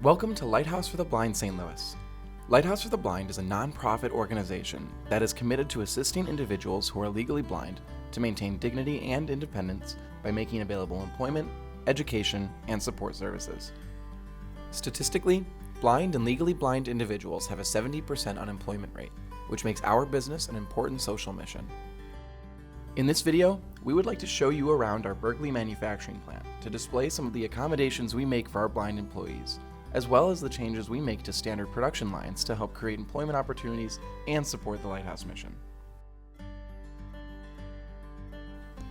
Welcome to Lighthouse for the Blind St. Louis. Lighthouse for the Blind is a nonprofit organization that is committed to assisting individuals who are legally blind to maintain dignity and independence by making available employment, education, and support services. Statistically, blind and legally blind individuals have a 70% unemployment rate, which makes our business an important social mission. In this video, we would like to show you around our Berkeley manufacturing plant to display some of the accommodations we make for our blind employees, as well as the changes we make to standard production lines to help create employment opportunities and support the Lighthouse mission.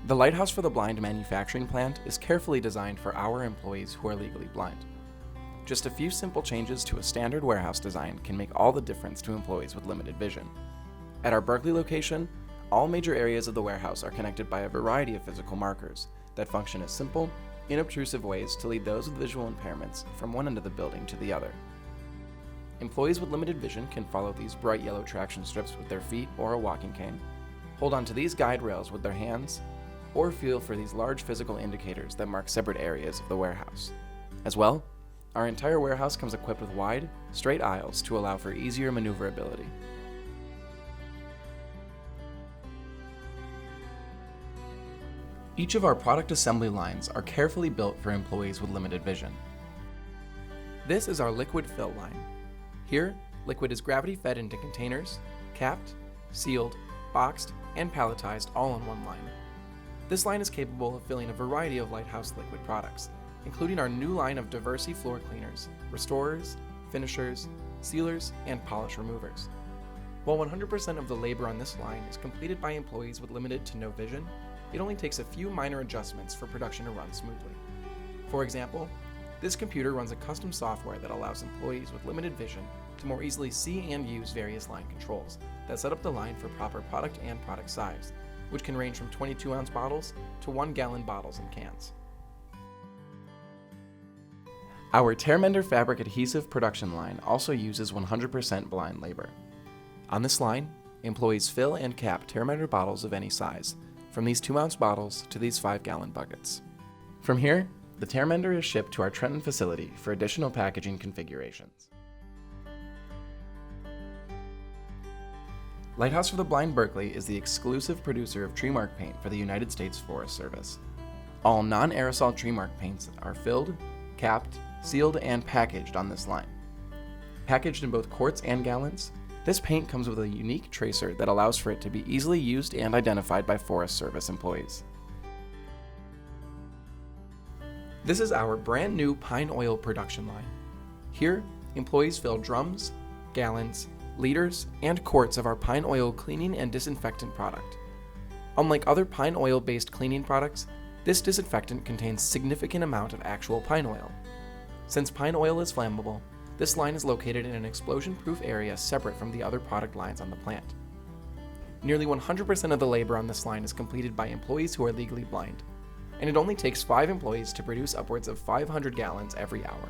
The Lighthouse for the Blind manufacturing plant is carefully designed for our employees who are legally blind. Just a few simple changes to a standard warehouse design can make all the difference to employees with limited vision. At our Berkeley location, all major areas of the warehouse are connected by a variety of physical markers that function as simple, inobtrusive ways to lead those with visual impairments from one end of the building to the other. Employees with limited vision can follow these bright yellow traction strips with their feet or a walking cane, hold onto these guide rails with their hands, or feel for these large physical indicators that mark separate areas of the warehouse. As well, our entire warehouse comes equipped with wide, straight aisles to allow for easier maneuverability. Each of our product assembly lines are carefully built for employees with limited vision. This is our liquid fill line. Here, liquid is gravity fed into containers, capped, sealed, boxed, and palletized all in one line. This line is capable of filling a variety of Lighthouse liquid products, including our new line of Diversey floor cleaners, restorers, finishers, sealers, and polish removers. While 100% of the labor on this line is completed by employees with limited to no vision, it only takes a few minor adjustments for production to run smoothly. For example, this computer runs a custom software that allows employees with limited vision to more easily see and use various line controls that set up the line for proper product and product size, which can range from 22-ounce bottles to 1-gallon bottles and cans. Our Mender fabric adhesive production line also uses 100% blind labor. On this line, employees fill and cap Mender bottles of any size, from these 2-ounce bottles to these 5-gallon buckets. From here, the Mender is shipped to our Trenton facility for additional packaging configurations. Lighthouse for the Blind Berkeley is the exclusive producer of tree mark paint for the United States Forest Service. All non-aerosol tree mark paints are filled, capped, sealed, and packaged on this line. Packaged in both quarts and gallons, this paint comes with a unique tracer that allows for it to be easily used and identified by Forest Service employees. This is our brand new pine oil production line. Here, employees fill drums, gallons, liters, and quarts of our pine oil cleaning and disinfectant product. Unlike other pine oil-based cleaning products, this disinfectant contains significant amount of actual pine oil. Since pine oil is flammable, this line is located in an explosion-proof area separate from the other product lines on the plant. Nearly 100% of the labor on this line is completed by employees who are legally blind, and it only takes 5 employees to produce upwards of 500 gallons every hour.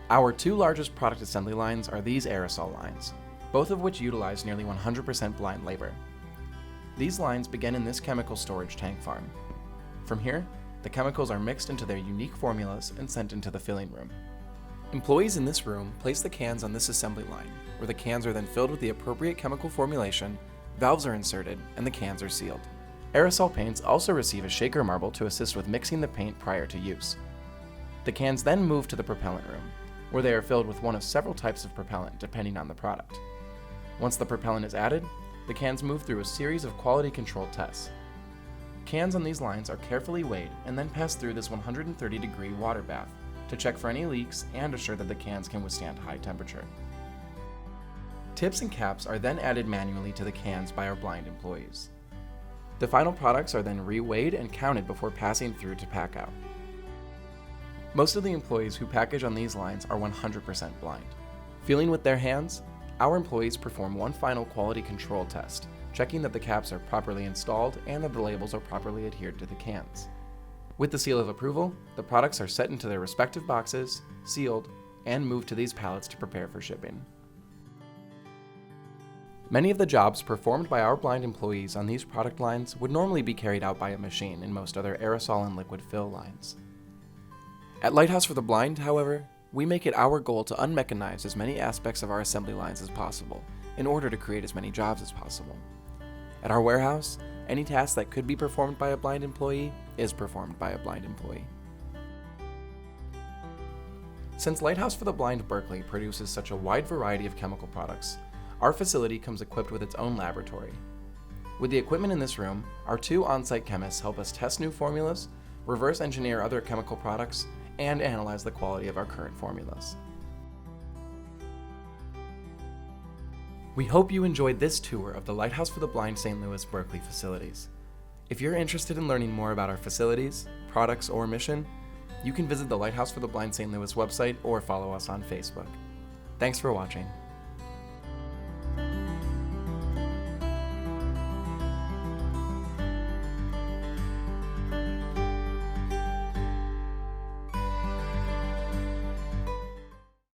Our 2 largest product assembly lines are these aerosol lines, both of which utilize nearly 100% blind labor. These lines begin in this chemical storage tank farm. From here, the chemicals are mixed into their unique formulas and sent into the filling room. Employees in this room place the cans on this assembly line, where the cans are then filled with the appropriate chemical formulation, valves are inserted, and the cans are sealed. Aerosol paints also receive a shaker marble to assist with mixing the paint prior to use. The cans then move to the propellant room, where they are filled with one of several types of propellant depending on the product. Once the propellant is added, the cans move through a series of quality control tests. Cans on these lines are carefully weighed and then pass through this 130-degree water bath to check for any leaks and assure that the cans can withstand high temperature. Tips and caps are then added manually to the cans by our blind employees. The final products are then re-weighed and counted before passing through to pack out. Most of the employees who package on these lines are 100% blind. Feeling with their hands, our employees perform one final quality control test, checking that the caps are properly installed and that the labels are properly adhered to the cans. With the seal of approval, the products are set into their respective boxes, sealed, and moved to these pallets to prepare for shipping. Many of the jobs performed by our blind employees on these product lines would normally be carried out by a machine in most other aerosol and liquid fill lines. At Lighthouse for the Blind, however, we make it our goal to unmechanize as many aspects of our assembly lines as possible in order to create as many jobs as possible. At our warehouse, any task that could be performed by a blind employee is performed by a blind employee. Since Lighthouse for the Blind Berkeley produces such a wide variety of chemical products, our facility comes equipped with its own laboratory. With the equipment in this room, our 2 on-site chemists help us test new formulas, reverse engineer other chemical products, and analyze the quality of our current formulas. We hope you enjoyed this tour of the Lighthouse for the Blind St. Louis Berkeley facilities. If you're interested in learning more about our facilities, products, or mission, you can visit the Lighthouse for the Blind St. Louis website or follow us on Facebook. Thanks for watching.